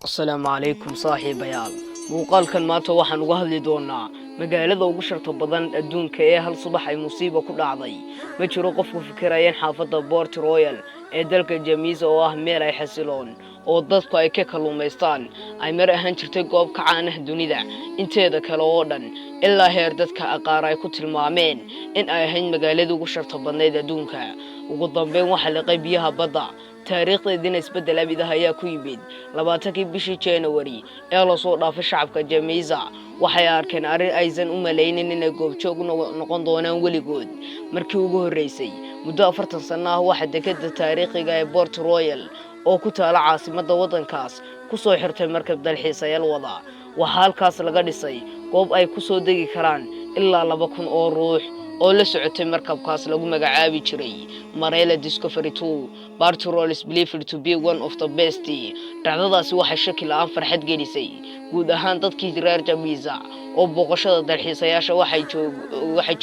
السلام عليكم صاحب بيال muuqaalkan maanta waxaan uga hadli doonaa magaalada ugu sharta badan adduunka ee hal subax ay musiibo ku dhacday ma jiro qof ku fikiraya xaafadda Port Royal ee dalka Jamiisa oo ah meel ay xasiloon oo dadku ay ka kaluumaystaan ay mar ahaan jirtay goob ka caan ah dunida inteeda kale oo dhan ilaa heer dadka aqaar ay ku tilmaameen in ay ahayd magaalada ugu sharta badneed adduunka ugu dambeyn waxa la qaybiyaha badda taariikhdeedina isbedel abid ah ayaa ku yimid 20kii bishii January ee la soo dhaafay shacabka Jamiisa waxay arkeen arrin aysan u maleynin inay goobjoog noqon doonaan weligood markii ugu horeysay muddo 40 sano ah waxa dekada taariikhiga ee Port Royal oo ku taala caasimadda wadankaas ku soo xirtay markab dalxiisayaal wada waxa halkaas laga dhisay goob ay ku soo degi karaan ilaa 2,000 oo ruux oo la socotay markabkaas lagu magacaabi jiray Marella Discovery 2 Port Royal is believed to be one of the best dhacdadaasi waxay shakil aan farxad gelisay guud ahaan dadkii reer Jamiisa oo booqashada dalxiisayaasha waxay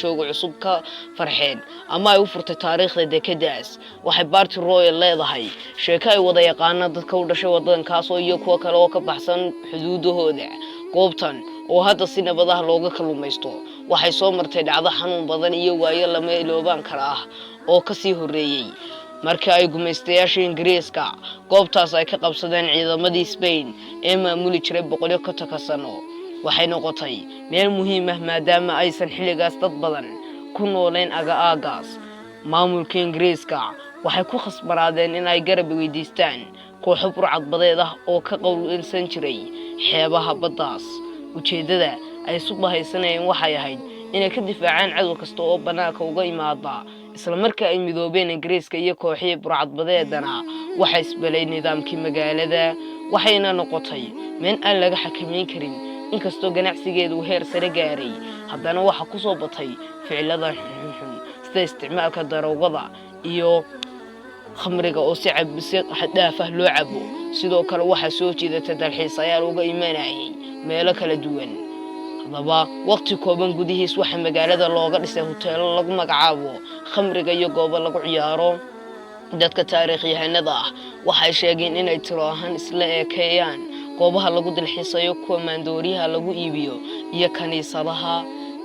joog cusub ka farxeen ama ay u furtay taariikhda dekadaas waxay Port Royal leedahay sheeko ay wada yaqaan dadka u dhashay wadankaas oo iyo kuwa kale oo ka baxsan xuduudahooda goobtan oo hadda si nabad ah looga kaluumaysto waxay soo martay dhacdo xanuun badan iyo waayo lama ilooban kara oo ka sii horeeyay markii ay gumaystayaasha Ingiriiska goobtaas ay ka qabsadeen ciidamadii Spain ee maamuli jiray 100 sano waxay noqotay meel muhiim ah maadaama aysan xilligaas dad badan ku nooleen aagaas maamulka Ingiriiska waxay ku khasbanaadeen in ay garab weydiistaan kooxo burcad badeed ah oo ka qowlsan jiray xeebaha baddaas ujeedada ay subahaysanayeen waxay ahayd inay ka difaacaan cadow kasta oo banaanka uga imaada isla markaa ay midoobeen Ingiriiska iyo kooxihii burcad badeedana waxay isbalay nidaamkii magaalada waxayna noqotay meel aan laga xakameyn karin inkastoo ganacsigeedu heer sare gaaray haddana waxa ku soo batay ficilada xun sida isticmaalka daroogada iyo khamriga oo si xad dhaaf ah loo cabo sidoo kale waxa soo jeedata dalxiisayaal uga imaanayay meelo kala duwan hadaba waqti kooban gudihiis waxa magaalada looga dhisay hoteelo lagu magacaabo khamriga iyo goobo lagu ciyaaro dadka taariikhyahanada ah waxay sheegeen inay tiro ahaan isla ekeeyaan goobaha lagu dalxiisayo kuwa maandooriyaha lagu iibiyo iyo kaniisadaha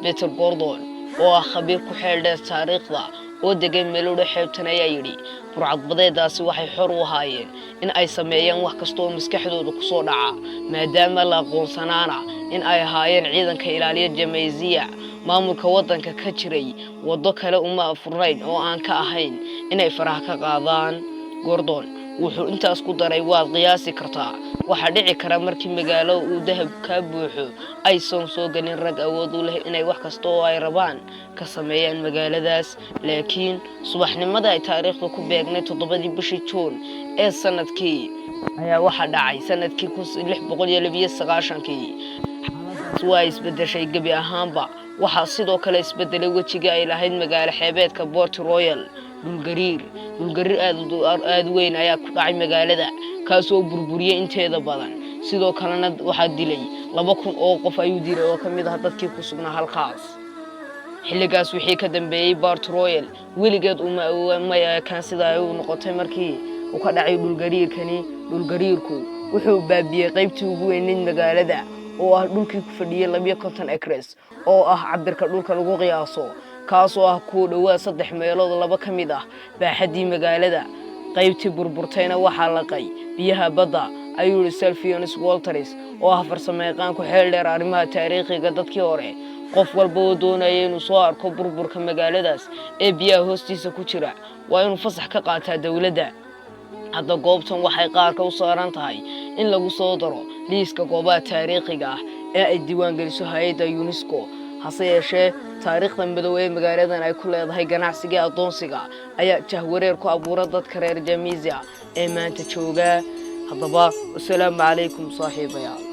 Peter Gordon oo ah khabiir ku xeel dheer taariikhda oo degan meel u xeebtan ayaa yiri burcad badeedaasi waxay xor u ahaayeen in ay sameeyaan wax kasta oo maskaxdooda ku soo dhaca maadaama la aqoonsanaana in ay ahaayeen ciidanka ilaaliya Jamiisa maamulka wadanka ka jiray wado kale uma furayn oo aan ka ahayn inay faraha ka qaadaan Gordon wuxuu intaas ku daray waad qiyaasi kartaa waxa dhici kara markii magaalo uu dahab ka buuxo ay soo galin rag awood u leh inay wax kasta oo ay rabaan ka sameeyaan magaaladaas laakiin subaxnimada ay taariikhdu ku beegnay 7 bishii June ee sanadkii ayaa waxa dhacay sanadkii 1692 waa isbedeshay gabi ahaanba waxa sidoo kale isbedelay wajiga ay lahayd magaalo xeebeedka Port Royal dhulgariir aad weyn ayaa ku dhacay magaalada kaas oo burburiyay inteeda badan sidoo kalena waxa dilay 2,000 oo qof ayuu dilay oo kamid ah dadkii ku sugnaa halkaas xilligaas wixii ka dambeeyay Port Royal weligeed uma kan sida ay u noqotay markii uu ka dhacay dhulgariirku wuxuu baabiyay qaybtii ugu weyneyd magaalada oo ah dhulkii ku fadhiyay 250 acres oo ah cabirka dhulka lagu qiyaaso kaas oo ah ku dhawaad 3 meelood laba kamid ah baaxadii magaalada qaybtii burburtayna waxa la qay biyaha badda ayuu Sylvanus Walters oo ah farsamayaqaan ku xeel dheer arrimaha taariikhiga dadkii hore qof walba oo doonaya inuu soo arko burburka magaaladaas ee biyaha hoostiisa ku jira waa inuu fasax ka qaataa dawladda hadda goobtan waxay qaarka u saaran tahay in lagu soo daro liiska goobaha taariikhiga ah ee ay diiwaan geliso hay'adda UNESCO hase yeeshee taariikhda madow ee magaaladan ay ku leedahay ganacsiga adoonsiga ayaa jahwareer ku abuuray dadka reer Jamiisa ee maanta jooga hadaba assalaamu calaykum saaxiibayaal